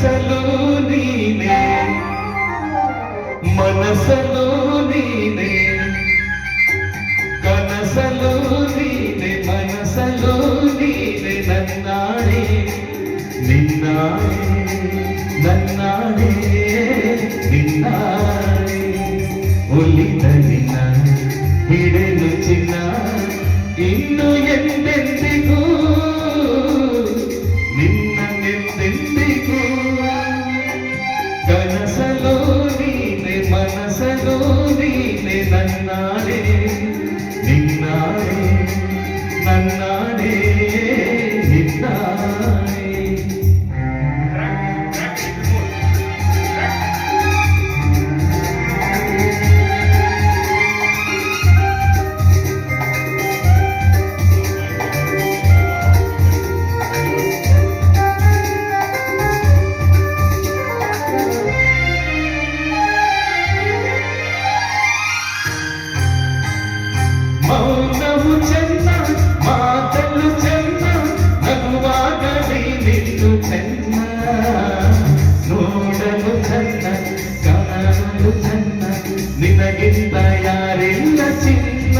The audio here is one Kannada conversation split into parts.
ಕನಸಲು ನೀನೆ ಮನಸಲು ನೀನೆ ಕನಸಲು ನೀನೆ ಮನಸಲು ನೀನೆ ನನ್ನಾಡೆ ನಿನ್ನಾಡೆ ನನ್ನಾಡೆ ನಿನ್ನಾಡೆ ಒಲಿದ ನಿನ್ನ ಹಿಡಿದು ಚಿನ್ನ ಇನ್ನು ಎಂದೆಂದಿಗೂ ನಿನ್ನನ್ನೆಂದೆಂದಿಗೂ ಕನಸಲು ನೀನೆ ಮನಸಲು ನೀನೆ ನನ್ನಾಡೆ ನಿನ್ನಾಡೆ ನನ್ನಾಡೆ ನಿನ್ನಾಡೆ ಮೌನವು ಚೆನ್ನ ಮಾತಲು ಚೆನ್ನ ನಗುವಾಗಲಿ ನಿಂತು ಚೆನ್ನ ನೋಡಲು ಚೆನ್ನ ಕಾಣಲು ಚೆನ್ನ ನಿನಗಿಂತ ಯಾರಿಲ್ಲ ಚಿನ್ನ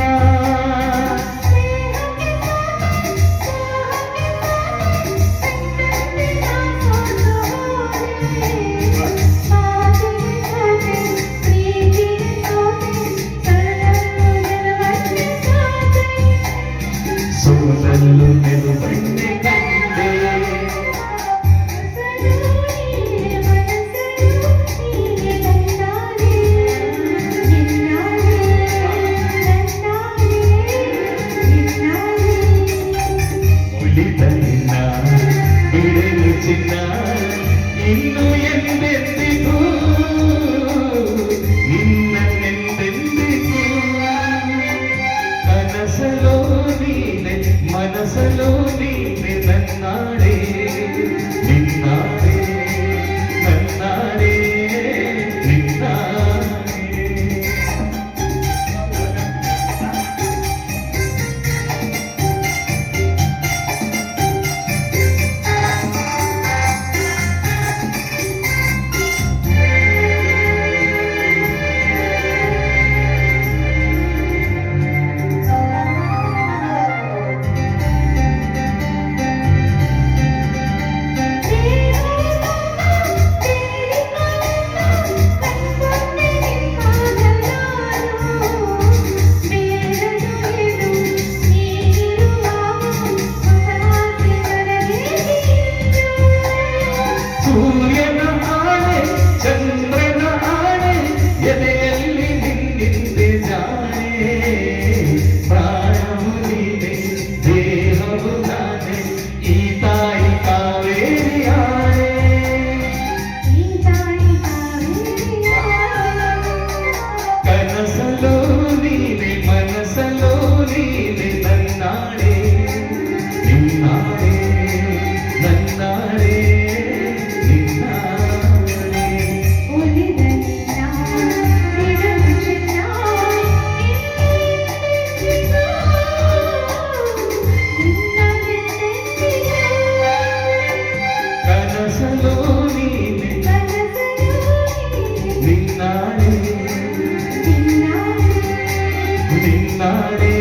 ಸೋಲಲು ನೆಲುಬಣ್ಣೆ ಕಂಡೆ ಉಳಿದ ನಿನ್ನ ಬಿಡಲು ಚಿನ್ನ ಇನ್ನು ಎಂದೆಂದಿಗೂ ನಿನ್ನನ್ನೆಂದೆಂದಿಗೂ ಕನಸಲು ನೀನೆ ಮನಸಲು ನೀನೆ ನನ್ನಾಡೆ ನಿನ್ನಾಡೆ ನನ್ನಾಡೆ ನಿನ್ನಾಡೆ ಸೂರ್ಯನ ಆಣೆ ಚಂದ್ರನ ಆಣೆ ಎದೆಯಲ್ಲಿ ನಿನ್ನಿಂದೆ ಜಾಣೆ ಪ್ರಾಣವು ನೀನೆ ದೇಹವು ನಾನೆ ಈ ತಾಯಿ ಕಾವೇರಿ ಆಣೆ ಕನಸಲು ನೀನೆ ಮನಸಲು ನೀನೆ ನನ್ನಾಡೆ ನಿನ್ನಾಡೆ ನನ್ನಾಡೆ ಕನಸಲು ನೀನೆ ನಿನ್ನಾಡೆ ನಿನ್ನಾಡೆ